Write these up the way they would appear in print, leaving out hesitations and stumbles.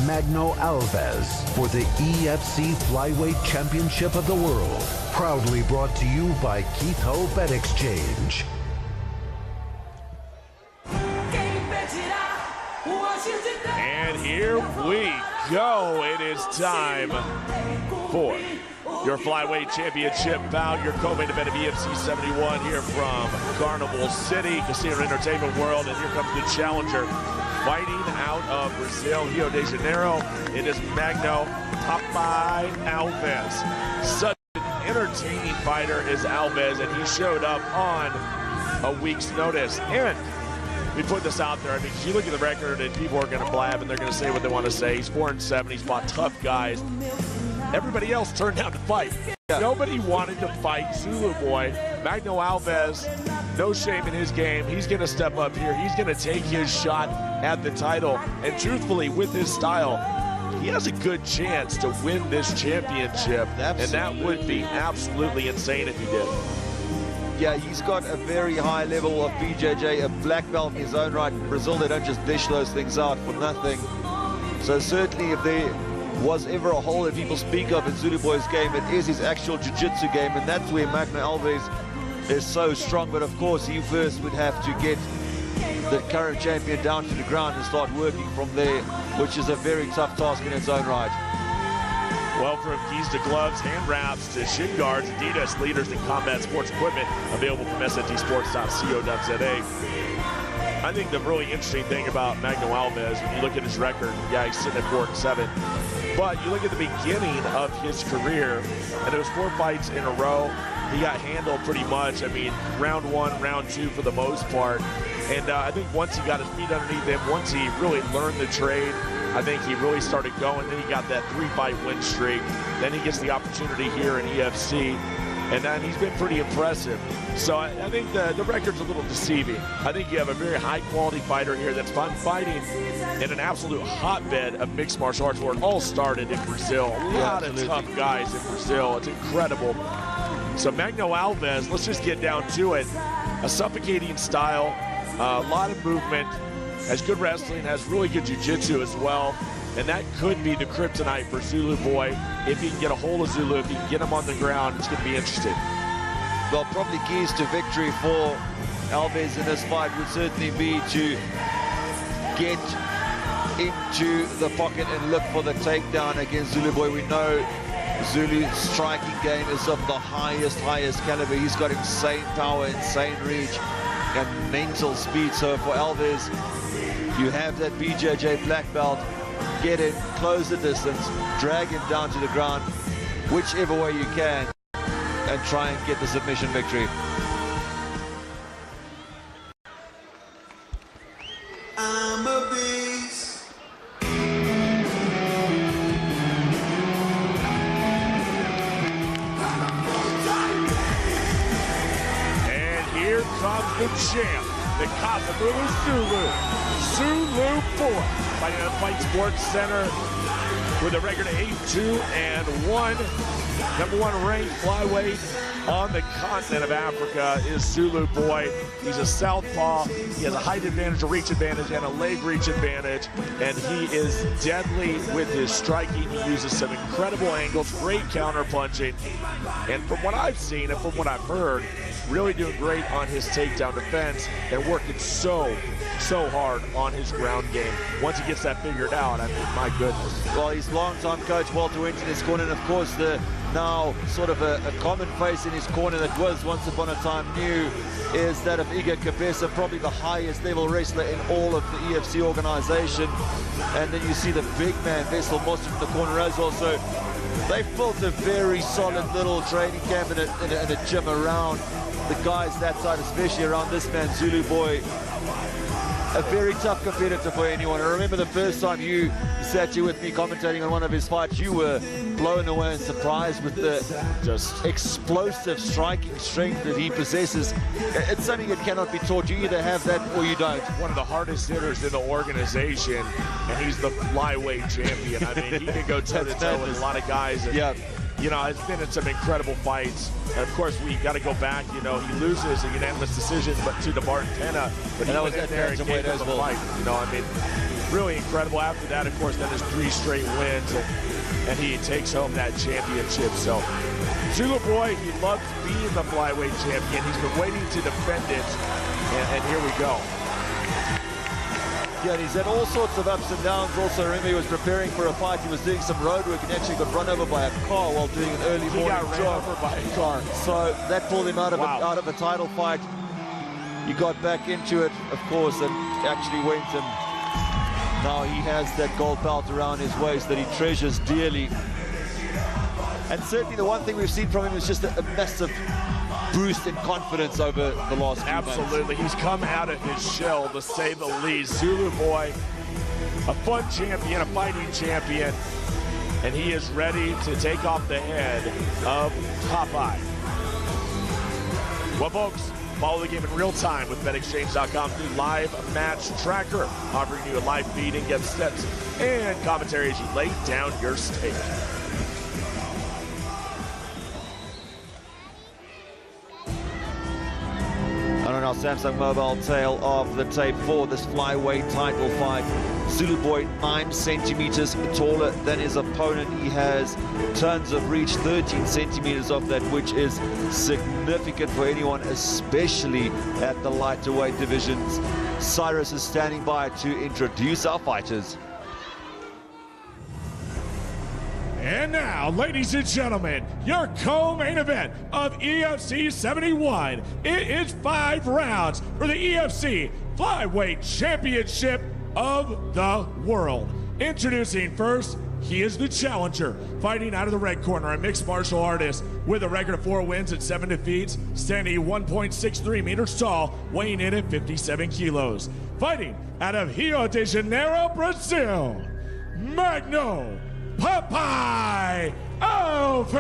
Magno Alves for the EFC Flyweight Championship of the World. Proudly brought to you by Keith Ho Bet Exchange. And here we go. It is time for your Flyweight Championship bout, your co-main event of EFC 71 here from Carnival City, Casino Entertainment World. And here comes the challenger, fighting out of Brazil, Rio de Janeiro. It is Magno Alves. Such an entertaining fighter is Alves, and he showed up on a week's notice. And we put this out there. I mean, you look at the record, and people are going to blab, and they're going to say what they want to say. He's 4-7. He's fought tough guys. Everybody else turned down to fight. Yeah. Nobody wanted to fight Zuluboy. Magno Alves, no shame in his game. He's going to step up here. He's going to take his shot at the title. And truthfully, with his style, he has a good chance to win this championship. Absolutely. And that would be absolutely insane if he did. Yeah, he's got a very high level of BJJ, a black belt in his own right. In Brazil, they don't just dish those things out for nothing. So certainly if there was ever a hole that people speak of in Zuluboy's game, it is his actual jiu-jitsu game, and that's where Magno Alves is so strong. But of course, he first would have to get the current champion down to the ground and start working from there, which is a very tough task in its own right. Well, from keys to gloves, hand wraps to shin guards, Adidas leaders in combat sports equipment, available from sntsports.co.za. I think the really interesting thing about Magno Alves, when you look at his record, yeah, he's sitting at 4-7. But you look at the beginning of his career, and it was 4 fights in a row. He got handled pretty much. I mean, round 1, round 2 for the most part. And I think once he got his feet underneath him, once he really learned the trade, I think he really started going. Then he got that 3-fight win streak. Then he gets the opportunity here in EFC. And then he's been pretty impressive. So I think the record's a little deceiving. I think you have a very high-quality fighter here that's fighting in an absolute hotbed of mixed martial arts where it all started in Brazil. A lot of tough guys in Brazil. It's incredible. So Magno Alves, let's just get down to it. A suffocating style, a lot of movement, has good wrestling, has really good jiu-jitsu as well. And that could be the kryptonite for Zuluboy. If he can get a hold of Zulu, if he can get him on the ground, it's going to be interesting. Well, probably keys to victory for Alves in this fight would certainly be to get into the pocket and look for the takedown against Zuluboy. We know Zulu's striking game is of the highest caliber. He's got insane power, insane reach, and mental speed. So for Alves, you have that BJJ black belt. Get in, close the distance, drag him down to the ground, whichever way you can, and try and get the submission victory. I'm a beast. And here comes the champ, the Casamula Zuluboy, fighting at Fight Sports Center with a record of 8-2-1. Number 1 ranked flyweight on the continent of Africa is Zuluboy. He's a southpaw. He has a height advantage, a reach advantage, and a leg reach advantage. And he is deadly with his striking. He uses some incredible angles, great counter punching. And from what I've seen and from what I've heard, really doing great on his takedown defense and working so hard on his ground game. Once he gets that figured out, I mean, my goodness. Well, he's longtime coach Walter went in his corner, and of course the now sort of a common face in his corner that was once upon a time new is that of Iga Cabeza, probably the highest level wrestler in all of the EFC organization. And then you see the big man Vessel Moss in the corner as well. So they built a very solid little training camp and a gym around the guys that side, especially around this man Zuluboy. A very tough competitor for anyone. I remember the first time you sat here with me commentating on one of his fights, you were blown away and surprised with the just explosive striking strength that he possesses. It's something that cannot be taught. You either have that or you don't. One of the hardest hitters in the organization, and he's the flyweight champion. I mean, he can go toe-to-toe with a lot of guys. And, yeah. You know, it's been in some incredible fights. And of course, we got to go back. You know, he loses a unanimous decision, but to the Martin Penna. But that was that there and gave him the fight. You know, I mean, really incredible. After that, of course, then there's 3 straight wins, and he takes home that championship. So Zuluboy, he loves being the flyweight champion. He's been waiting to defend it, and here we go. Yeah, and he's had all sorts of ups and downs. Also, remember, he was preparing for a fight. He was doing some road work and actually got run over by a car while doing an early morning jog. He got ran over by a car. So that pulled him out of a title fight. He got back into it, of course, and actually went, and now he has that gold belt around his waist that he treasures dearly. And certainly the one thing we've seen from him is just a massive boost in confidence over the last few months. Absolutely, he's come out of his shell, to say the least. Zuluboy, a fun champion, a fighting champion, and he is ready to take off the head of Popeye. Well, folks, follow the game in real time with BetExchange.com's new live match tracker, offering you a live feed, in-game steps, and commentary as you lay down your stake. On our Samsung mobile tail of the tape for this flyweight title fight. Zuluboy 9 centimeters taller than his opponent. He has tons of reach, 13 centimeters of that, which is significant for anyone, especially at the lighterweight divisions. Cyrus is standing by to introduce our fighters. And now, ladies and gentlemen, your co-main event of EFC 71. It is 5 rounds for the EFC Flyweight Championship of the World. Introducing first, he is the challenger, fighting out of the red corner, a mixed martial artist with a record of 4 wins and 7 defeats, standing 1.63 meters tall, weighing in at 57 kilos. Fighting out of Rio de Janeiro, Brazil, Magno Popeye Alves.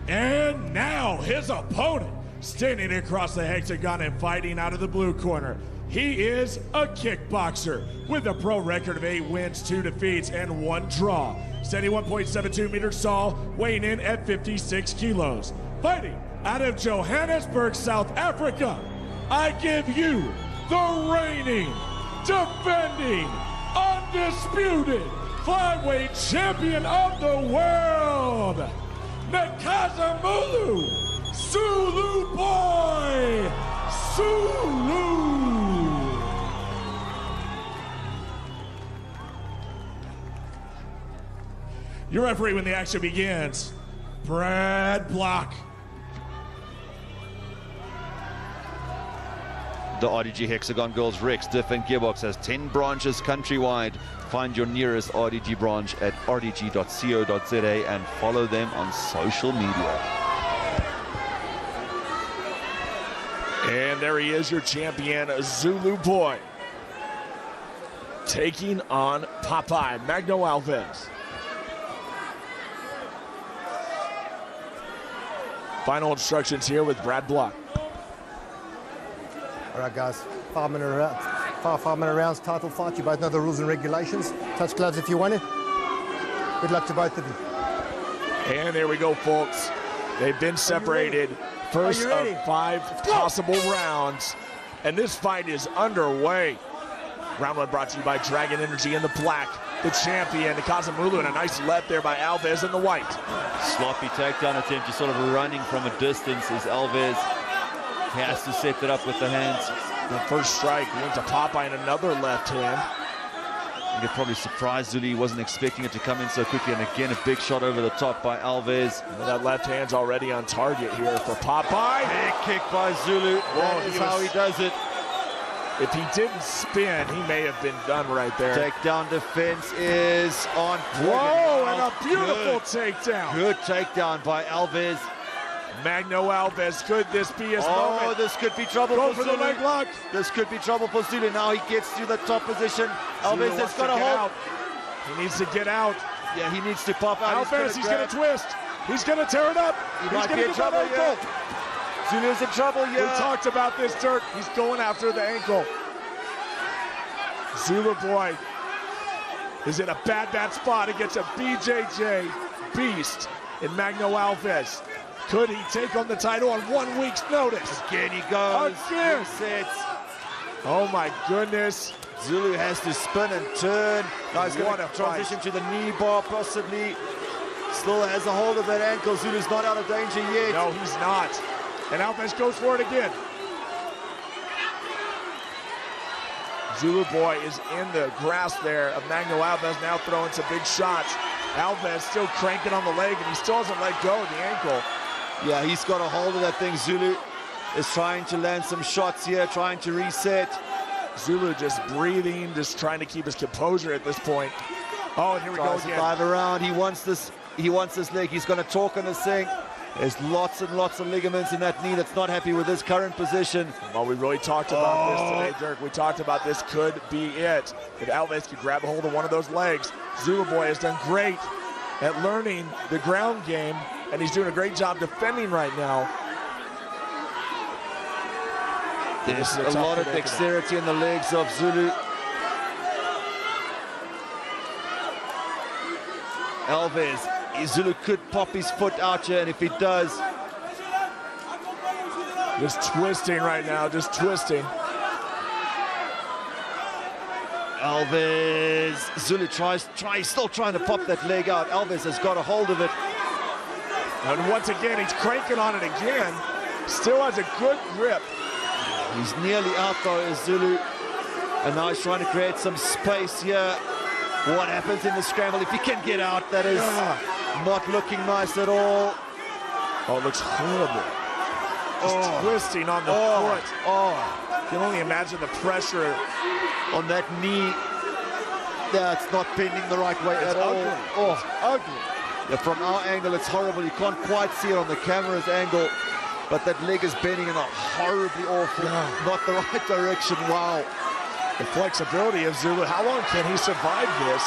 And now his opponent, standing across the hexagon and fighting out of the blue corner. He is a kickboxer with a pro record of 8 wins, 2 defeats, and 1 draw. Standing 1.72 meters tall, weighing in at 56 kilos. Fighting out of Johannesburg, South Africa, I give you the reigning, defending, undisputed flyweight champion of the world, Nakazamulu Zuluboy Zulu. Your referee when the action begins, Brad Block. The RDG Hexagon Girls Rex Diff and Gearbox has 10 branches countrywide. Find your nearest RDG branch at rdg.co.za and follow them on social media. And there he is, your champion, Zuluboy, taking on Popeye, Magno Alves. Final instructions here with Brad Block. All right, guys, 5-minute rounds, title fight. You both know the rules and regulations. Touch gloves if you want it. Good luck to both of you. And there we go, folks. They've been separated. First of 5 possible rounds. And this fight is underway. Round 1 brought to you by Dragon Energy in the black. The champion, Nakazamulu, and a nice left there by Alves in the white. Sloppy takedown attempt, just sort of running from a distance as Alves. He has to set it up with the hands. The first strike went to Popeye in another left hand. I think it probably surprised Zulu. He wasn't expecting it to come in so quickly. And again, a big shot over the top by Alves. And that left hand's already on target here for Popeye. Big kick by Zulu. That is how he does it. If he didn't spin, he may have been done right there. Takedown defense is on point. Whoa, and a beautiful takedown. Good takedown by Alves. Magno Alves, could this be his moment? Oh, this could be trouble Go for the Zulu. leg lock. This could be trouble for Zulu. Now he gets to the top position. Alves has got a hold. He needs to get out. Yeah, he needs to pop out. Alves, he's going to twist. He's going to tear it up. He might be in trouble here. Zulu's in trouble here. We talked about this, Dirk. He's going after the ankle. Zuluboy is in a bad spot against a BJJ beast in Magno Alves. Could he take on the title on 1 week's notice? Again he goes. Again. Resets. Oh my goodness. Zulu has to spin and turn. Now he's going to transition to the knee bar possibly. Still has a hold of that ankle. Zulu's not out of danger yet. No, he's not. And Alves goes for it again. Zuluboy is in the grasp there of Magno Alves, now throwing some big shots. Alves still cranking on the leg, and he still hasn't let go of the ankle. Yeah, he's got a hold of that thing. Zulu is trying to land some shots here, trying to reset. Zulu just breathing, just trying to keep his composure at this point. Oh, and here we go again. Dive around. He wants this leg. He's going to talk on this thing. There's lots and lots of ligaments in that knee that's not happy with his current position. Well, we really talked about this today, Dirk. We talked about this could be it. If Alves could grab a hold of one of those legs. Zuluboy has done great at learning the ground game, and he's doing a great job defending right now. There's a lot of dexterity in the legs of Zulu. Alves, Zulu could pop his foot out here, and if he does... Just twisting right now, just twisting. Alves, Zulu still trying to pop that leg out. Alves has got a hold of it. And once again, he's cranking on it again. Still has a good grip. He's nearly out though, is Zulu. And now he's trying to create some space here. What happens in the scramble? If he can get out, that is not looking nice at all. Oh, it looks horrible. Just twisting on the foot. You can only imagine the pressure on that knee. That's not bending the right way at all. It's ugly. Yeah, from our angle, it's horrible. You can't quite see it on the camera's angle. But that leg is bending in a horribly awful, not the right direction. Wow. The flexibility of Zulu, how long can he survive this?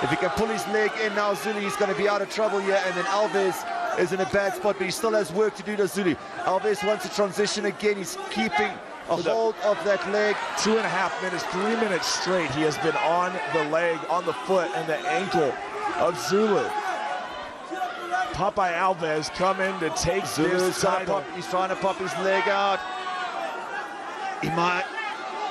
If he can pull his leg in now, Zulu, he's going to be out of trouble here. And then Alves is in a bad spot, but he still has work to do to Zulu. Alves wants to transition again. He's keeping a hold of that leg. 2.5 minutes, 3 minutes straight, he has been on the leg, on the foot, and the ankle of Zulu. Popeye Alves coming to take this title. He's trying to pop his leg out. He might.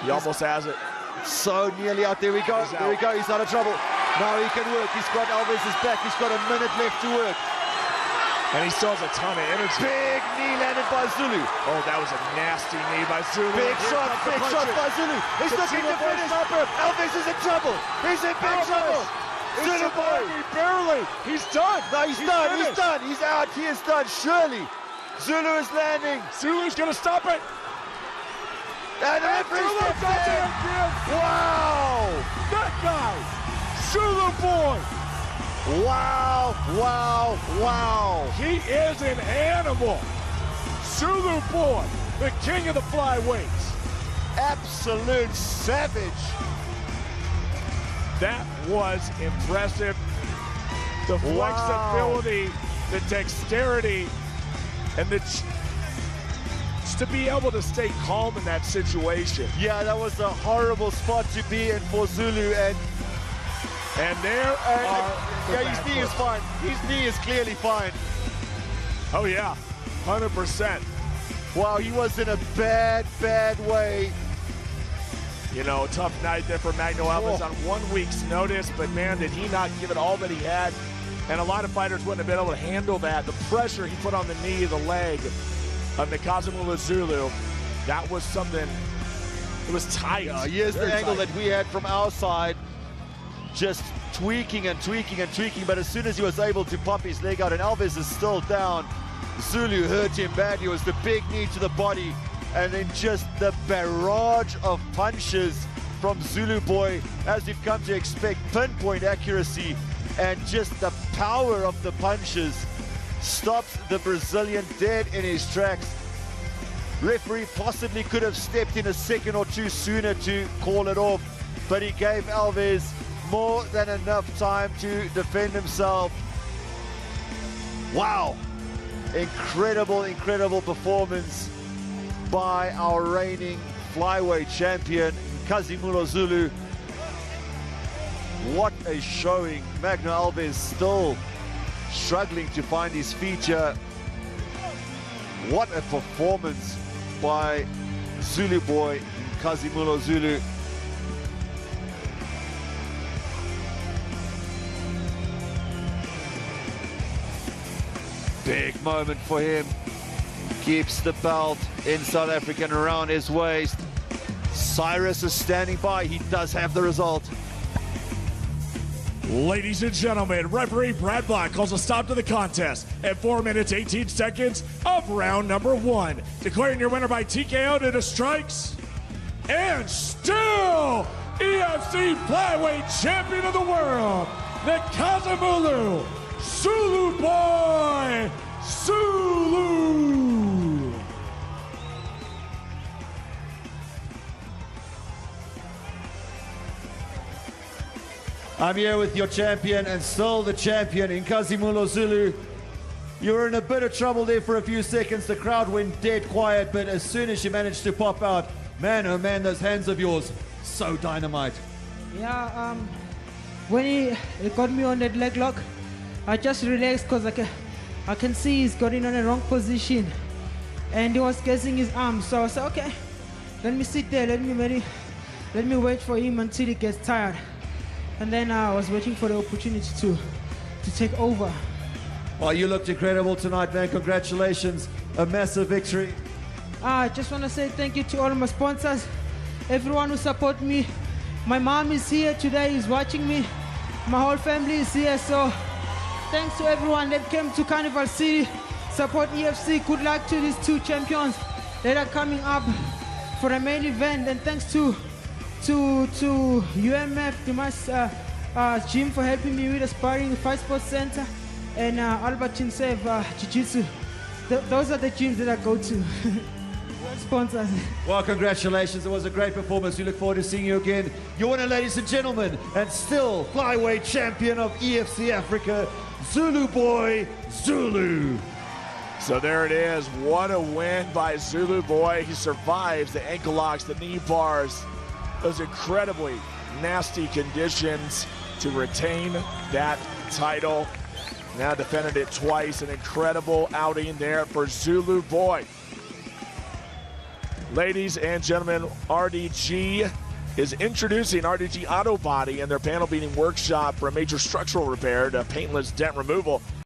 He almost has it. So nearly out. There we go. There we go. He's out of trouble. Now he can work. He's got Alves' back. He's got a minute left to work. And he still has a ton of energy. Big knee landed by Zulu. Oh, that was a nasty knee by Zulu. Big shot by Zulu. He's looking to finish. Alves is in trouble. He's in big trouble. Zuluboy, barely. He's done. No, he's done. He's done. He's out. He is done. Surely. Zulu is landing. Zulu's going to stop it. And every step again. Wow. That guy. Zuluboy. Wow. Wow. Wow. He is an animal. Zuluboy, the king of the flyweights. Absolute savage. That was impressive. The flexibility, the dexterity, and just to be able to stay calm in that situation. Yeah, that was a horrible spot to be in for Zulu, and there his knee is fine. His knee is clearly fine. Oh yeah, 100%. Wow, he was in a bad way. You know, tough night there for Magno Alves on 1 week's notice, but man, did he not give it all that he had. And a lot of fighters wouldn't have been able to handle that. The pressure he put on the knee, the leg of Nkazimula Zulu, that was something, it was tight. Yeah, here's the angle that we had from our side, just tweaking and tweaking and tweaking, but as soon as he was able to pop his leg out and Alves is still down, Zulu hurt him badly. It was the big knee to the body. And then just the barrage of punches from Zuluboy, as we've come to expect, pinpoint accuracy, and just the power of the punches stops the Brazilian dead in his tracks. Referee possibly could have stepped in a second or two sooner to call it off, but he gave Alves more than enough time to defend himself. Wow, incredible, incredible performance by our reigning flyweight champion, Nkazimula Zulu. What a showing. Magno Alves still struggling to find his feature. What a performance by Zuluboy, Kazimulo Zulu. Big moment for him. Keeps the belt in South Africa and around his waist. Cyrus is standing by. He does have the result. Ladies and gentlemen, referee Brad Black calls a stop to the contest at 4 minutes 18 seconds of round number 1. Declaring your winner by TKO to the strikes, and still EFC Flyweight Champion of the World, the Kazimulu Zuluboy Zulu. I'm here with your champion and still the champion in Kazimulo Zulu. You were in a bit of trouble there for a few seconds. The crowd went dead quiet, but as soon as you managed to pop out, man, oh man, those hands of yours, so dynamite. Yeah, when he got me on that leg lock, I just relaxed because I can see he's got in on the wrong position. And he was guessing his arm. So I said, okay, let me sit there, let me wait for him until he gets tired. And then I was waiting for the opportunity to take over. Well, you looked incredible tonight, man. Congratulations. A massive victory. I just want to say thank you to all my sponsors, everyone who support me. My mom is here today, is watching me. My whole family is here. So thanks to everyone that came to Carnival City. Support EFC. Good luck to these two champions that are coming up for the main event. And thanks to UMF, Dimas Gym for helping me with the sparring, the Fight Sports Center, and Albert Chinsev Jiu-Jitsu. Those are the gyms that I go to. Sponsors. Well, congratulations. It was a great performance. We look forward to seeing you again. Your winner, ladies and gentlemen, and still flyweight champion of EFC Africa, Zuluboy Zulu. So there it is. What a win by Zuluboy. He survives the ankle locks, the knee bars, those incredibly nasty conditions to retain that title. Now defended it twice. An incredible outing there for Zuluboy. Ladies and gentlemen, RDG is introducing RDG Auto Body and their panel beating workshop for a major structural repair to paintless dent removal.